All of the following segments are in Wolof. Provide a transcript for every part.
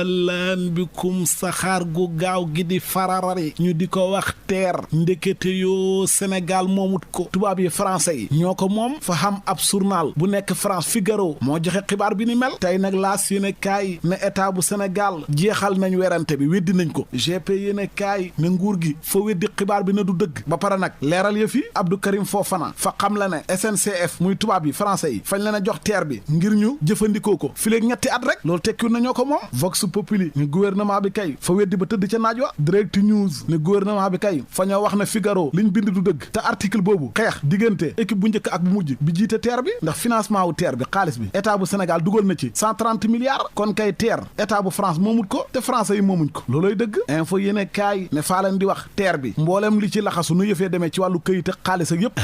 ahlan bikum saxaar gu gaaw gi di fararari ñu di ko wax teer ndekete yoo Sénégal moomut ko tubaab yi français yi ñoo ko moom fa xam ab journal bu nekk France Figaro moo joxe xibaar bi ni mel tey nag laas yéene kaay ne état bu Sénégal jeexal nañ werante bi weddi nañ ko GP yéene kaay ne nguur gi fa weddi xibaar bi na du dëgg ba pare nag leeral yëf yi Abdou Karim Fofana fa xam la ne SNCF muy tubaab yi français yi fañ leen a jox teer bi ngir ñu jëfandikoo ko fileeg ñetti at rek loolu tekkiwul na ñoo ko moom Vox Populi ne gouvernement bi kay fa weddi ba tëdd ca naaj wa Direct News ne gouvernement bi kay fa ñoo wax ne Figaro liñ bind du dëgg te article boobu xeex diggante équipe bu njëkk ak bu mujj bi jiite teer bi ndax financement wu teer bi xaalis bi état bu Sénégal dugal na ci 130 milliards kon kay teer état bu France moomut ko te français yi moomuñ ko looloy dëgg info yéene kaay ne faa leen di wax teer bi mboolem li ci laxasu nu yëfee demee ci wàllu këyit ak xaalis ak yëpp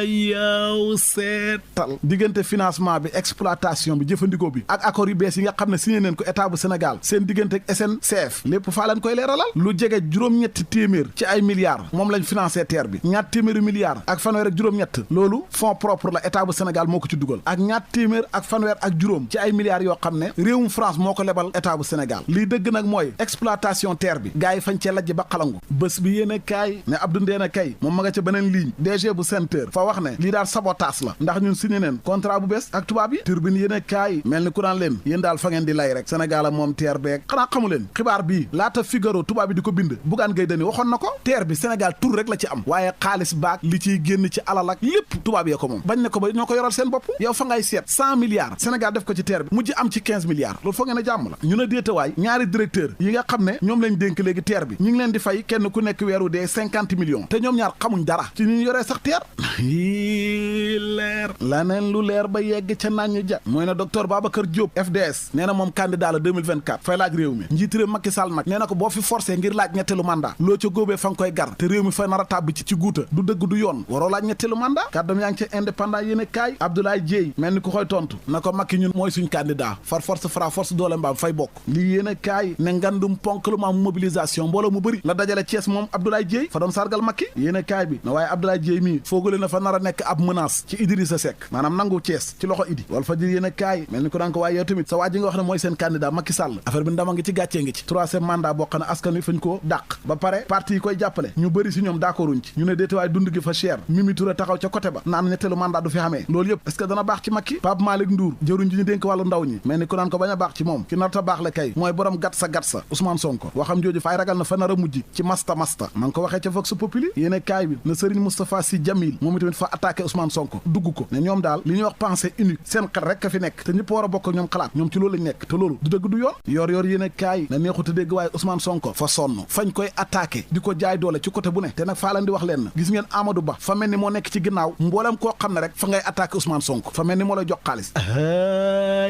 yaw seetal diggante financement bi exploitation bi jëfandikoo bi ak accord yu bees yi nga xam ne signé neen ko état bu Sénégal seen diggante ak SNCF lépp faa leen koy leeralal lu jege juróom-ñetti téeméer ci ay milliards moom lañ financé teer bi ñaat téeméeri milliards ak fanweer ak juróom-ñett loolu fonds propre la état bu Sénégal moo ko ci dugal ak ñaat téeméer ak fanweer ak juróom ci ay milliards yoo xam ne réewum France moo ko lebal état bu Sénégal lii dëgg nag mooy exploitation teer bi gars yi fañ cee lajj ba xalangu bés bi yéen a kaay ne Abdou Ndéné kay moom ma nga ca beneen ligne DG bu Senteur fa wax ne lii daal sabotage la ndax ñun signé neen contrat bu bees ak tubaab yi turbine yéen a kaay mel ni ku naan leen yéen daal fa ngeen di lay rek Sénégal moom teer beeg xanaa xamu leen xibaar bii laata Figaro tubaab yi di ko bind Bougane Gueye Dany waxoon na ko teer bi Sénégal tur rek la ci am waaye xaalis baag li ciy génn ci alal ak lépp tubaab yee ko moom bañ ne ko ba ñoo ko yoral seen bopp yow fa ngay seet 100 milliards Sénégal def ko ci teer bi mujj am ci 15 milliards loolu foo ngeen a jàmm la ñu ne déetawaay ñaari directeur yi nga xam ne ñoom lañ dénk léegi teer bi ñu ngi leen di fay kenn ku nekk weeru dee 50 millions te ñoom ñaar xamuñ dara ci ñu yoree sax teer leer laneen lu leer ba yegg ca nañ ja mooy ne docteur Babacar Diop FDS nee na moom candidat la 2024 fay laaj réew mi njiit réew Macky Sall nag nee na ko boo fi forcé ngir laaj ñetteelu mandat loo ca góobee fa nga koy gar te réew mi fay nar a tàbbi ci guuta du dëgg du yoon waroo laaj ñetteelu mandat kàddam yaa ngi ca indépendant yéen kaay Abdoulaye Dieye mel ni ku koy tontu na ko Macky ñun mooy suñ candidat far force fra force doole mbaam fay bokk lii yéen kaay ne ngandum ponk lu ma mobilisation mbooloo mu bëri la dajale Thiès moom Abdoulaye Dieye fa doon sargal Macky yéen kaay bi na waaye Abdoulaye Dieye mii foogale na fa nar a nekk ab menace ci Idrissa Seck maanaam nangu Thiès ci loxo Idi wala fa jir yéen kaay mel ni ko daan ko waaye yow tamit sa waa ji nga wax ne mooy seen candidat Macky Sall affaire bi ndama ngi ci gàccee ngi ci troisième mandat boo xam ne askan wi fañ koo dàq ba pare parti yi koy jàppale ñu bëri si ñoom d'accorduñ ci ñu ne déetewaay dund gi fa cher Mimi Touré taxaw ca côté ba naan ñetteelu mandat du fi xamee loolu yëpp est-ce que dana baax ci Macky Pape Malick Ndour jëruñ ji ñu dénk wàllu ndaw ñi mel ni ko daan ko bañ a baax ci moom ki narta baax la kay mooy borom gat sa Ousmane Sonko waxam jooju fay ragal na fa nar a mujj ci masta ma ngi ko waxee ca Vox Populi yéene kaay bi na Serigne Moustapha Sy Djamil moom itamit fa attaqué Ousmane Sonko dugg ko ne ñoom daal li ñuy wax pensée unique seen xel rek ka fi nekk te ñëpp war a bokk ak ñoom xalaat ñoom ci loolu lañ nekk te loolu du dëgg du yoon yor yéene kaay na neexuta dégg waaye Ousmane Sonko fa sonn fañ koy attaqué di ko jaay doole ci côté bu ne te nag faa leen di wax leen na gis ngeen Amadou Ba fa mel ni moo nekk ci ginnaaw mboolem koo xam ne rek fa ngay attaqué Ousmane Sonko fa mel ni moo lay jox xaalis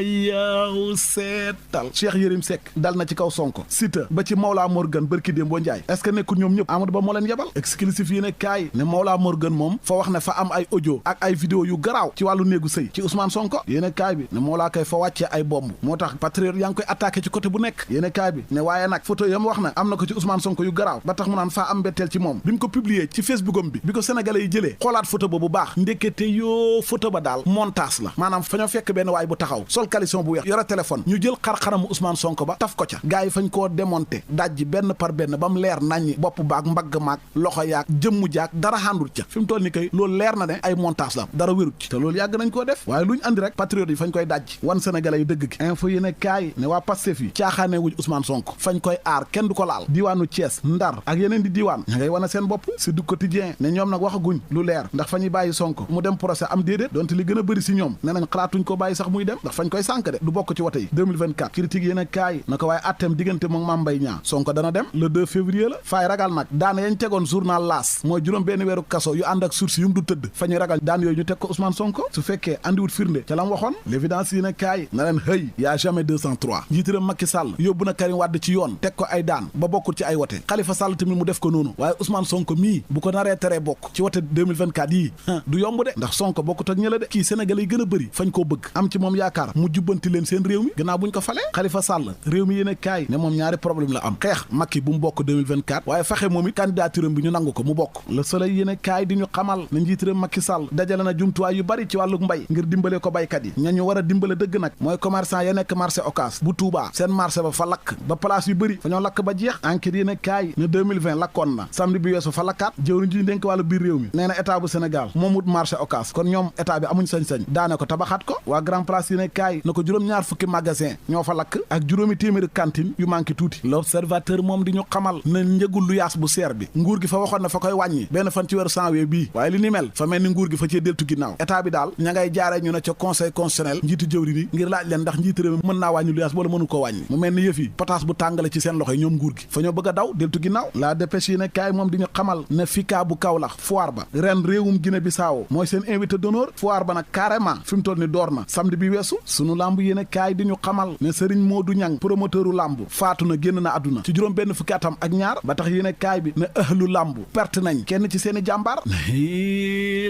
yaw seetal Cheikh Yérim Seck dal na ci kaw Sonko Siteu ba ci Mawla Morgan bërki déem boo njaay est-ce que nekkul ñoom ñëpp Amadou Ba moo leen yebal exclusif yéene kaay ne Mawla Morgan moom fa wax ne fa am ay audio ak ay vidéo yu garaaw ci wàllu néegu sëy ci Ousmane Sonko yéene kaay bi ne Mawla kay fa wàccee ay bomb moo tax patriote yaa ngi koy attaqué ci côté bu nekk yéene kaay bi ne waaye nag photo yam wax na am na ko ci Ousmane Sonko yu garaaw ba tax mu naan faa am mbetteel ci moom bi mu ko publier ci Facebook am bi ko sénégalais yi jëlee xoolaat photo ba bu baax ndekete yoo photo ba daal montage la maanaam fa ñoo fekk benn waay bu taxaw sol caleçon bu weex yore téléphone ñu jël xar-xaramu Ousmane Sonko ba taf ko ca gars yi fañ koo démonté dajji benn par benn ba mu leer naññi bopp baak mbagg maak loxo yaak jëmmu jaak dara xàndul ca fi mu toll ni kay loolu leer na ne ay montage la dara wérut ci te loolu yàgg nañ koo def waaye lu ñu andi rek patriote yi fañ koy dajji wan sénégalais yi dëgg gi info yéene kaay ne waa Pastef yi caaxaane wuñ Ousmane Sonko fañ koy aar kenn du ko laal diiwaanu Thiès Ndar ak yeneen di diiwaan ña ngay wane seen bopp si du quotidien ne ñoom nag waxaguñ lu leer ndax fa ñuy bàyyi Sonko mu dem procès am déedéet donte li gën a bëri si ñoom ne nañ xalaatuñ ko bàyyi sax muy dem ndax fañ koy sànk de du bokk ci wote yi 2024 critique yéen a kaay na ko waaye atteem diggante moom Mame Mbaye Niang Sonko dana dem le 2 février la faay ragal nag daan yañ tegoon journal L'As mooy juróom benn weeru kaso yu ànd ak sursis yu mu du tëdd fa ñuy ragal daan yooyu ñu teg ko Ousmane Sonko su fekkee andiwut firnde ca la mu waxoon l'évidence yéen a kaay na leen hëy yaa jamais 203 njiitiram Macky Sall yóbbu na Karim Wade ci yoon teg ko ay daan ba bokkul ci ay wote Khalifa Sall tamit mu def ko noonu waaye Ousmane Sonko mii bu ko naree teree bokk ci wote 2024 yii du yomb de ndax Sonko bokkut ak ñëla de kii Sénégal yi gën a bëri fañ koo bëgg am ci moom yaakaar mu jubbanti leen seen réew mi gannaaw buñ ko falee Khalifa Sall réew mi yéen a kaay ne moom ñaari problème la am xeex Macky bu mu bokk 2024 waaye fexe moom it candidature bi ñu nangu ko mu bokk Le Soleil yéen a kaay di ñu xamal na njiitiram Macky Sall dajale na jumtuwaay yu bari ci wàllu mbay ngir dimbale ko baykat yi ñañu war a dimbale dëgg nag mooy commerçant ya nekk marché Ocass bu Touba seen marché ba fa lakk ba place yu bëri fa ñoo lakk ba jeex enquête yéen a kaay ne 2020 lakkoon na samedi bi weesu fa lakkaat jëwriñ ji dénk wàllu biir réew mi nee na état bu Sénégal moom wut marché Ocass kon ñoom état bi amuñ sañ-sañ daane ko tabaxaat ko waa grand place yéen a kaay na ko juróom-ñaar fukki magasin ñoo fa lakk ak juróomi téeméeri cantine yu manqué tuuti l'observateur moom di ñu xamal na njëgul lu yaas bu seer bi nguur gi fa waxoon na fa koy wàññi benn fan ci weeru janvier bii waaye li ni mel fa mel ni nguur gi fa cee deltu ginnaaw état bi daal ña ngay jaaree ñu ne ca conseil constitutionnel njiitu jëwri ni ngir laaj leen ndax njiitu réew mi mën naa wàññi lu yaas wala mënu ko wàññi mu mel ni yëf yi pataas bu tàngale ci seen loxo yi ñoom nguur gi fa ñoo bëgg a daw deltu ginnaaw la dépêche yi ne kaay moom di ñu xamal ne FICCA bu Kaolack foire ba ren réewum Guinée Bissau mooy seen invité d'honneur foire ba nag carrément fi mu toll ni door na samedi bi weesu sunu lamb yéen kaay di ñu xamal ne Serigne Modou Niang promoteuru lamb faatu na génn na àdduna ci juróom benn fukki atam ak ñaar ba tax yéen kaay bi ne ëhlu lamb perte nañ kenn ci seen i jàmbaar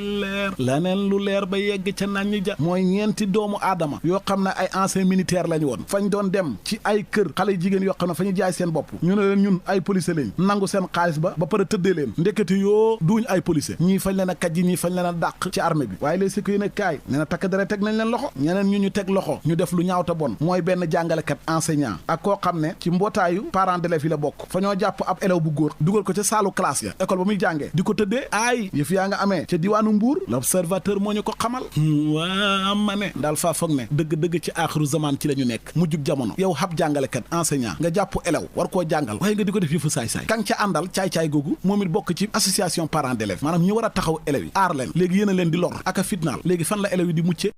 leer laneen lu leer ba yegg ca naan ñi ja mooy ñeenti doomu aadama yoo xam ne ay ancien militaire lañ woon fañ doon dem ci ay kër xale jigéen yoo xam ne fa ñu jaay seen bopp ñu ne leen ñun ay policier lañ nangu seen xaalis ba pare tëddee leen ndekete yoo duñ ay policier ñii fañ leen a kajji ñii fañ leen a dàq ci armée bi waaye les si ko yéen kaay nee na takk dara teg nañ leen loxo ñeneen ñu teg loxo ñu def lu ñaaw ta bon mooy benn jàngalekat enseignant ak koo xam ne ci mbootaayu parents d'élèves yi la bokk fa ñoo jàpp ab élève bu góor dugal ko ca saalu classe ya école ba muy jàngee di ko tëddee ay yëf yaa nga amee ca diwaanu Mbuur l'observateur moo ñu ko xamal waa ma ne daal faa foog ne dëgg-dëgg ci aaxiru zaman ci la ñu nekk mujjug jamono yow xab jàngalekat enseignant nga jàpp élève war koo jàngal waaye nga di ko def yëfu saay-saay kan ca àndal caay-caay googu moom it bokk ci association parents d'élèves maanaam ñi war a taxaw élèves yi aar leen léegi yéen a leen di lor ak a fitnaal léegi fan la élèves yi di mucce